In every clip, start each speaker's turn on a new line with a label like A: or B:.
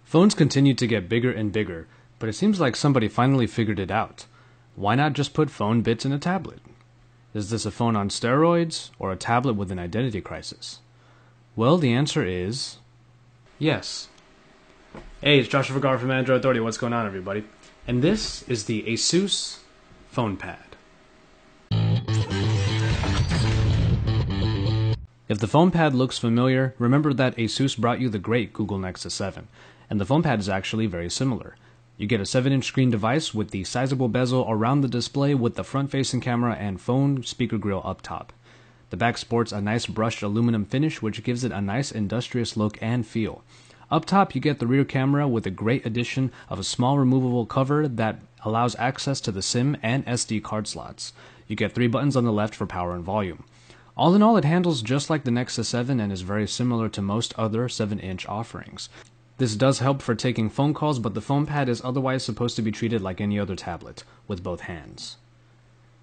A: Phones continue to get bigger and bigger, but it seems like somebody finally figured it out. Why not just put phone bits in a tablet? Is this a phone on steroids, or a tablet with an identity crisis? Well, the answer is yes. Hey, it's Joshua Vergara from Android Authority. What's going on, everybody? And this is the ASUS FonePad. If the FonePad looks familiar, remember that ASUS brought you the great Google Nexus 7, and the FonePad is actually very similar. You get a 7-inch screen device with the sizable bezel around the display with the front-facing camera and phone speaker grill up top. The back sports a nice brushed aluminum finish which gives it a nice industrious look and feel. Up top you get the rear camera with a great addition of a small removable cover that allows access to the SIM and SD card slots. You get 3 buttons on the left for power and volume. All in all, it handles just like the Nexus 7 and is very similar to most other 7-inch offerings. This does help for taking phone calls, but the FonePad is otherwise supposed to be treated like any other tablet, with both hands.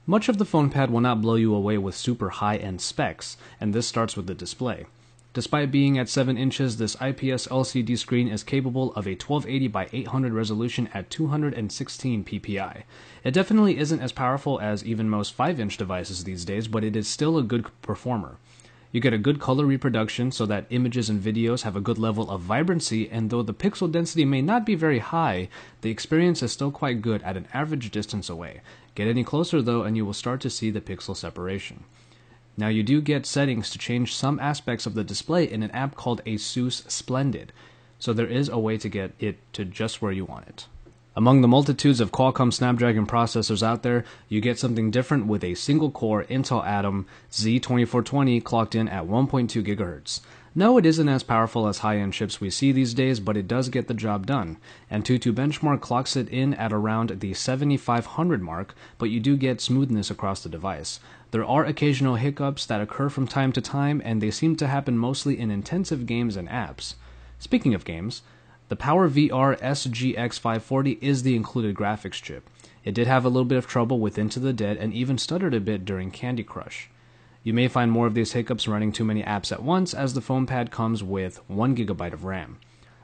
A: Much of the FonePad will not blow you away with super high-end specs, and this starts with the display. Despite being at 7 inches, this IPS LCD screen is capable of a 1280 by 800 resolution at 216 ppi. It definitely isn't as powerful as even most 5-inch devices these days, but it is still a good performer. You get a good color reproduction so that images and videos have a good level of vibrancy, and though the pixel density may not be very high, the experience is still quite good at an average distance away. Get any closer though and you will start to see the pixel separation. Now you do get settings to change some aspects of the display in an app called ASUS Splendid, so there is a way to get it to just where you want it. Among the multitudes of Qualcomm Snapdragon processors out there, you get something different with a single-core Intel Atom Z2420 clocked in at 1.2 GHz. No, it isn't as powerful as high-end chips we see these days, but it does get the job done. AnTuTu Benchmark clocks it in at around the 7500 mark, but you do get smoothness across the device. There are occasional hiccups that occur from time to time, and they seem to happen mostly in intensive games and apps. Speaking of games, the PowerVR SGX 540 is the included graphics chip. It did have a little bit of trouble with Into the Dead and even stuttered a bit during Candy Crush. You may find more of these hiccups running too many apps at once, as the FonePad comes with 1 GB of RAM.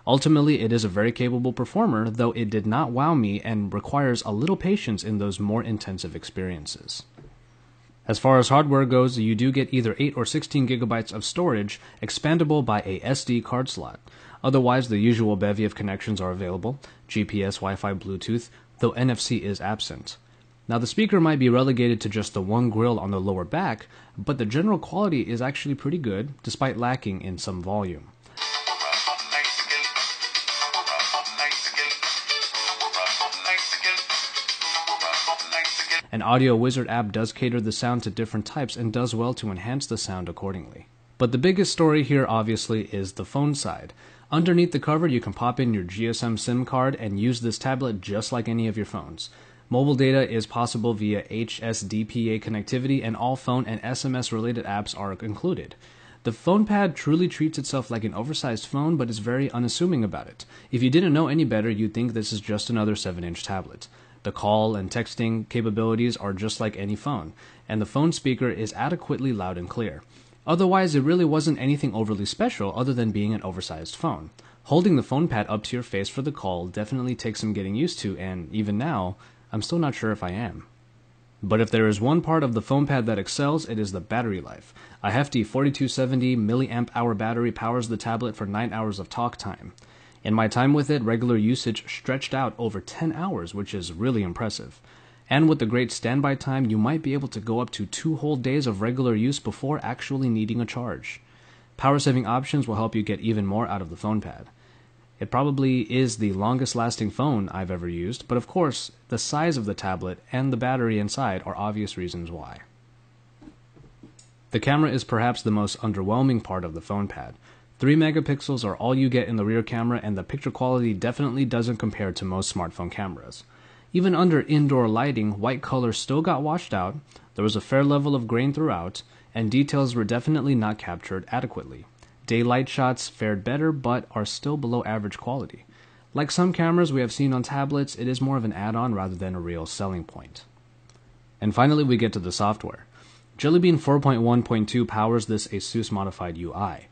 A: Ultimately, it is a very capable performer, though it did not wow me and requires a little patience in those more intensive experiences. As far as hardware goes, you do get either 8 or 16 GB of storage, expandable by a SD card slot. Otherwise, the usual bevy of connections are available: GPS, Wi-Fi, Bluetooth, though NFC is absent. Now the speaker might be relegated to just the one grill on the lower back, but the general quality is actually pretty good, despite lacking in some volume. An Audio Wizard app does cater the sound to different types and does well to enhance the sound accordingly. But the biggest story here obviously is the phone side. Underneath the cover you can pop in your GSM SIM card and use this tablet just like any of your phones. Mobile data is possible via HSDPA connectivity, and all phone and SMS related apps are included. The FonePad truly treats itself like an oversized phone, but is very unassuming about it. If you didn't know any better, you'd think this is just another 7-inch tablet. The call and texting capabilities are just like any phone, and the phone speaker is adequately loud and clear. Otherwise, it really wasn't anything overly special other than being an oversized phone. Holding the FonePad up to your face for the call definitely takes some getting used to, and even now, I'm still not sure if I am. But if there is one part of the FonePad that excels, it is the battery life. A hefty 4270 mAh battery powers the tablet for 9 hours of talk time. In my time with it, regular usage stretched out over 10 hours, which is really impressive. And with the great standby time, you might be able to go up to 2 whole days of regular use before actually needing a charge. Power-saving options will help you get even more out of the FonePad. It probably is the longest lasting phone I've ever used, but of course, the size of the tablet and the battery inside are obvious reasons why. The camera is perhaps the most underwhelming part of the FonePad. 3 megapixels are all you get in the rear camera, and the picture quality definitely doesn't compare to most smartphone cameras. Even under indoor lighting, white color still got washed out, there was a fair level of grain throughout, and details were definitely not captured adequately. Daylight shots fared better, but are still below average quality. Like some cameras we have seen on tablets, it is more of an add-on rather than a real selling point. And finally we get to the software. Jelly Bean 4.1.2 powers this ASUS modified UI.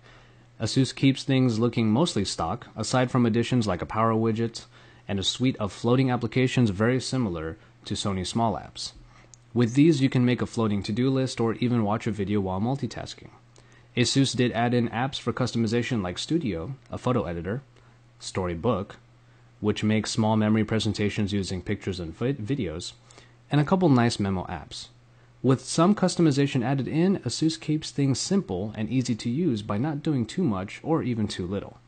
A: ASUS keeps things looking mostly stock, aside from additions like a power widget and a suite of floating applications very similar to Sony Small Apps. With these, you can make a floating to-do list or even watch a video while multitasking. ASUS did add in apps for customization like Studio, a photo editor, Storybook, which makes small memory presentations using pictures and videos, and a couple nice memo apps. With some customization added in, ASUS keeps things simple and easy to use by not doing too much or even too little.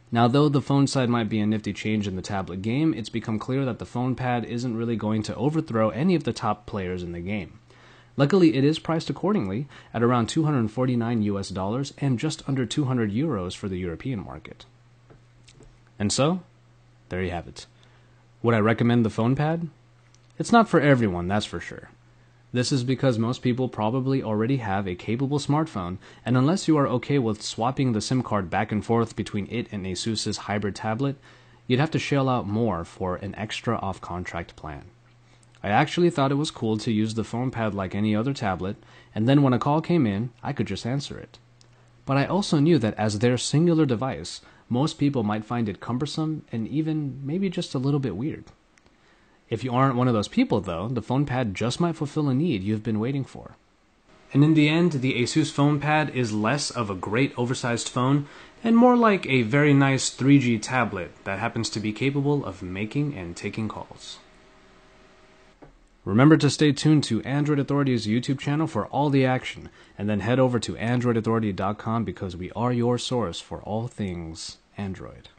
A: Now, though the phone side might be a nifty change in the tablet game, it's become clear that the FonePad isn't really going to overthrow any of the top players in the game. Luckily, it is priced accordingly at around $249 and just under €200 for the European market. And so, there you have it. Would I recommend the FonePad? It's not for everyone, that's for sure. This is because most people probably already have a capable smartphone, and unless you are okay with swapping the SIM card back and forth between it and ASUS's hybrid tablet, you'd have to shell out more for an extra off-contract plan. I actually thought it was cool to use the FonePad like any other tablet, and then when a call came in, I could just answer it. But I also knew that as their singular device, most people might find it cumbersome and even maybe just a little bit weird. If you aren't one of those people, though, the FonePad just might fulfill a need you've been waiting for. And in the end, the ASUS FonePad is less of a great oversized phone and more like a very nice 3G tablet that happens to be capable of making and taking calls. Remember to stay tuned to Android Authority's YouTube channel for all the action, and then head over to androidauthority.com because we are your source for all things Android.